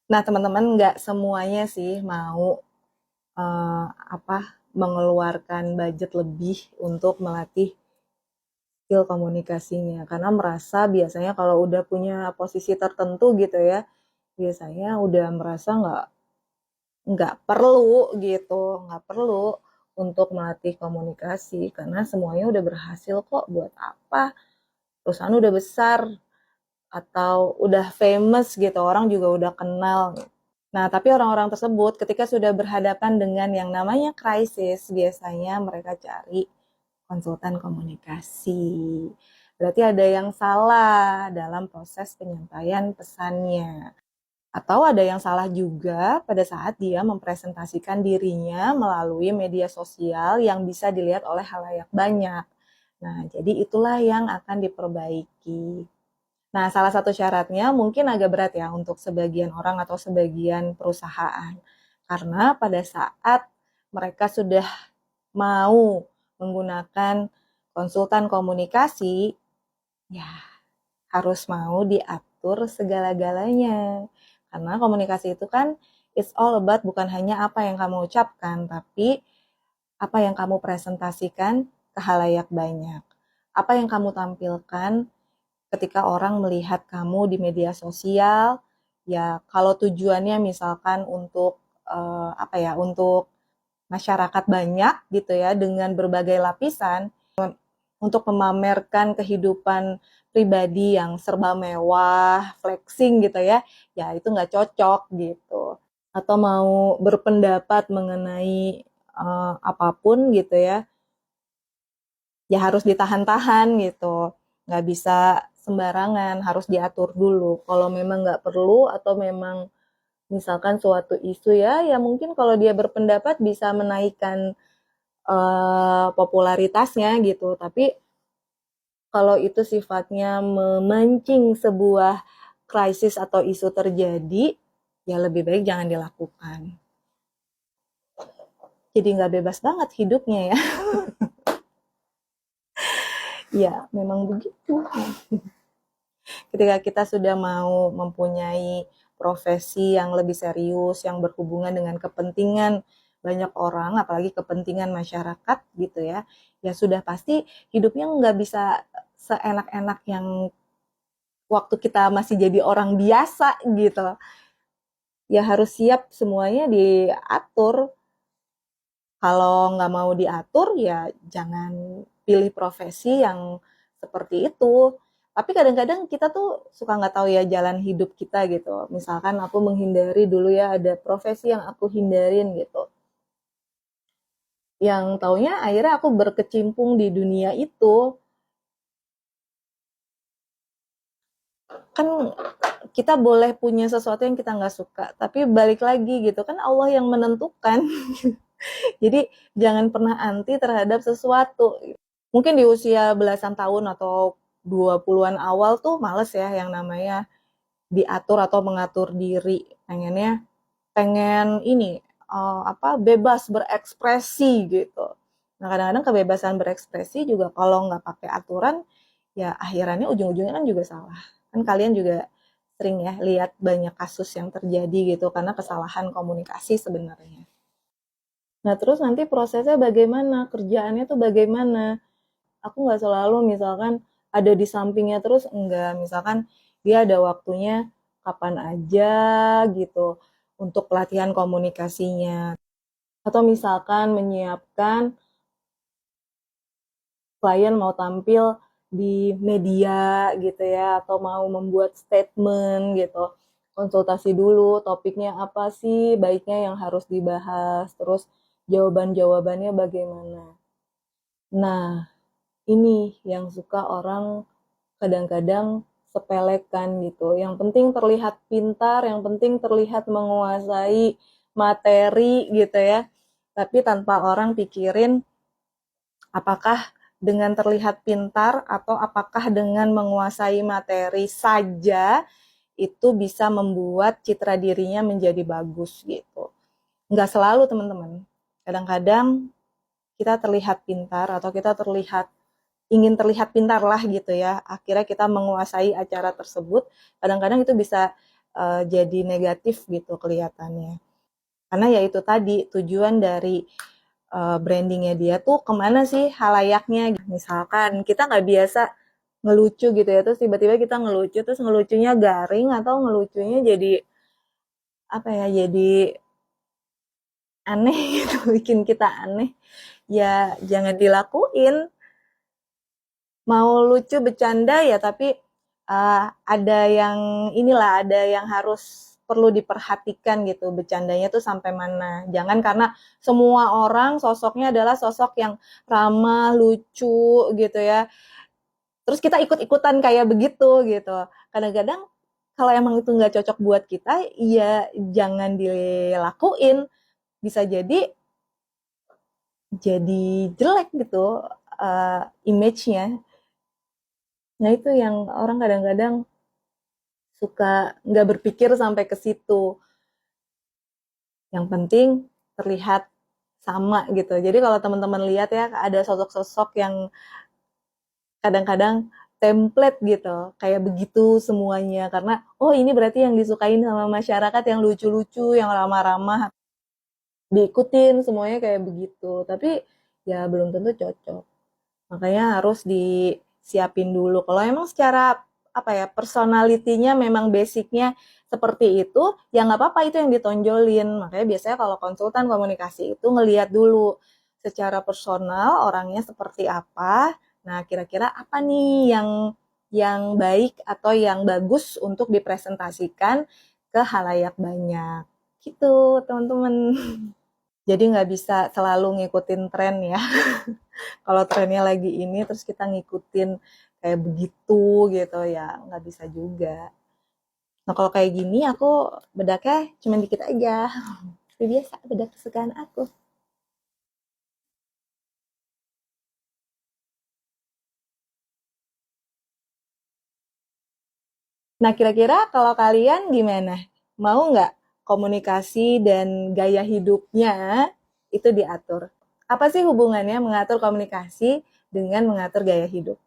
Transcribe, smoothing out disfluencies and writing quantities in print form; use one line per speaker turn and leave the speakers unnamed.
Nah, teman-teman nggak semuanya sih mau mengeluarkan budget lebih untuk melatih skill komunikasinya karena merasa biasanya kalau udah punya posisi tertentu gitu ya, biasanya udah merasa nggak perlu gitu, nggak perlu untuk melatih komunikasi karena semuanya udah berhasil kok, buat apa, perusahaan udah besar atau udah famous gitu, orang juga udah kenal. Nah, tapi orang-orang tersebut ketika sudah berhadapan dengan yang namanya krisis, biasanya mereka cari konsultan komunikasi. Berarti ada yang salah dalam proses penyampaian pesannya. Atau ada yang salah juga pada saat dia mempresentasikan dirinya melalui media sosial yang bisa dilihat oleh halayak banyak. Nah, jadi itulah yang akan diperbaiki. Nah, salah satu syaratnya mungkin agak berat ya untuk sebagian orang atau sebagian perusahaan. Karena pada saat mereka sudah mau menggunakan konsultan komunikasi, ya harus mau diatur segala-galanya. Karena komunikasi itu kan it's all about bukan hanya apa yang kamu ucapkan, tapi apa yang kamu presentasikan ke halayak banyak. Apa yang kamu tampilkan ketika orang melihat kamu di media sosial, ya kalau tujuannya misalkan untuk untuk masyarakat banyak gitu ya dengan berbagai lapisan untuk memamerkan kehidupan pribadi yang serba mewah, flexing gitu ya, ya itu nggak cocok gitu. Atau mau berpendapat mengenai apapun gitu ya, ya harus ditahan-tahan gitu. Nggak bisa sembarangan, harus diatur dulu. Kalau memang nggak perlu atau memang misalkan suatu isu ya, ya mungkin kalau dia berpendapat bisa menaikkan popularitasnya gitu. Tapi kalau itu sifatnya memancing sebuah krisis atau isu terjadi, ya lebih baik jangan dilakukan. Jadi nggak bebas banget hidupnya ya. Ya, memang begitu. Ketika kita sudah mau mempunyai profesi yang lebih serius, yang berhubungan dengan kepentingan banyak orang, apalagi kepentingan masyarakat gitu ya, ya sudah pasti hidupnya nggak bisa seenak-enak yang waktu kita masih jadi orang biasa gitu. Ya harus siap semuanya diatur. Kalau nggak mau diatur, ya jangan pilih profesi yang seperti itu. Tapi kadang-kadang kita tuh suka nggak tahu ya jalan hidup kita gitu. Misalkan aku menghindari dulu ya ada profesi yang aku hindarin gitu. Yang taunya akhirnya aku berkecimpung di dunia itu. Kan kita boleh punya sesuatu yang kita nggak suka, tapi balik lagi gitu kan Allah yang menentukan. Jadi jangan pernah anti terhadap sesuatu. Mungkin di usia belasan tahun atau 20-an awal tuh males ya yang namanya diatur atau mengatur diri. Pengen ini bebas berekspresi gitu. Nah, kadang-kadang kebebasan berekspresi juga kalau nggak pakai aturan ya akhirannya ujung-ujungnya kan juga salah. Kan kalian juga sering ya lihat banyak kasus yang terjadi gitu karena kesalahan komunikasi sebenarnya. Nah, terus nanti prosesnya bagaimana? Kerjaannya tuh bagaimana? Aku nggak selalu misalkan ada di sampingnya terus, enggak. Misalkan dia ada waktunya kapan aja gitu untuk pelatihan komunikasinya. Atau misalkan menyiapkan klien mau tampil di media gitu ya, atau mau membuat statement gitu. Konsultasi dulu topiknya apa sih baiknya yang harus dibahas, terus jawaban-jawabannya bagaimana. Nah, ini yang suka orang kadang-kadang sepelekan gitu. Yang penting terlihat pintar, yang penting terlihat menguasai materi gitu ya. Tapi tanpa orang pikirin apakah dengan terlihat pintar atau apakah dengan menguasai materi saja itu bisa membuat citra dirinya menjadi bagus gitu. Nggak selalu teman-teman. Kadang-kadang kita terlihat pintar atau kita ingin terlihat pintar lah gitu ya. Akhirnya kita menguasai acara tersebut. Kadang-kadang itu bisa jadi negatif gitu kelihatannya. Karena ya itu tadi, tujuan dari brandingnya dia tuh kemana sih halayaknya. Misalkan kita nggak biasa ngelucu gitu ya, terus tiba-tiba kita ngelucu, terus ngelucunya garing atau ngelucunya jadi apa ya, jadi aneh gitu, bikin kita aneh. Ya jangan dilakuin. Mau lucu bercanda ya, tapi ada yang inilah, ada yang harus perlu diperhatikan gitu, bercandanya tuh sampai mana. Jangan karena semua orang sosoknya adalah sosok yang ramah, lucu gitu ya, terus kita ikut-ikutan kayak begitu gitu. Kadang-kadang kalau emang itu nggak cocok buat kita, ya jangan dilakuin. Bisa jadi jelek gitu image-nya. Nah itu yang orang kadang-kadang suka nggak berpikir sampai ke situ. Yang penting terlihat sama gitu. Jadi kalau teman-teman lihat ya, ada sosok-sosok yang kadang-kadang template gitu, kayak begitu semuanya. Karena, oh ini berarti yang disukain sama masyarakat, yang lucu-lucu, yang ramah-ramah. Diikutin semuanya kayak begitu. Tapi ya belum tentu cocok. Makanya harus disiapin dulu. Kalau emang secara apa ya, personalitinya memang basicnya seperti itu, ya nggak apa-apa itu yang ditonjolin. Makanya biasanya kalau konsultan komunikasi itu ngelihat dulu secara personal orangnya seperti apa. Nah, kira-kira apa nih yang baik atau yang bagus untuk dipresentasikan ke halayak banyak. Gitu, teman-teman. Jadi nggak bisa selalu ngikutin tren ya. Kalau trennya lagi ini terus kita ngikutin kayak begitu gitu ya nggak bisa juga. Nah kalau kayak gini aku bedaknya cuma dikit aja. Seperti biasa bedak kesukaan aku. Nah kira-kira kalau kalian gimana? Mau nggak komunikasi dan gaya hidupnya itu diatur? Apa sih hubungannya mengatur komunikasi dengan mengatur gaya hidup?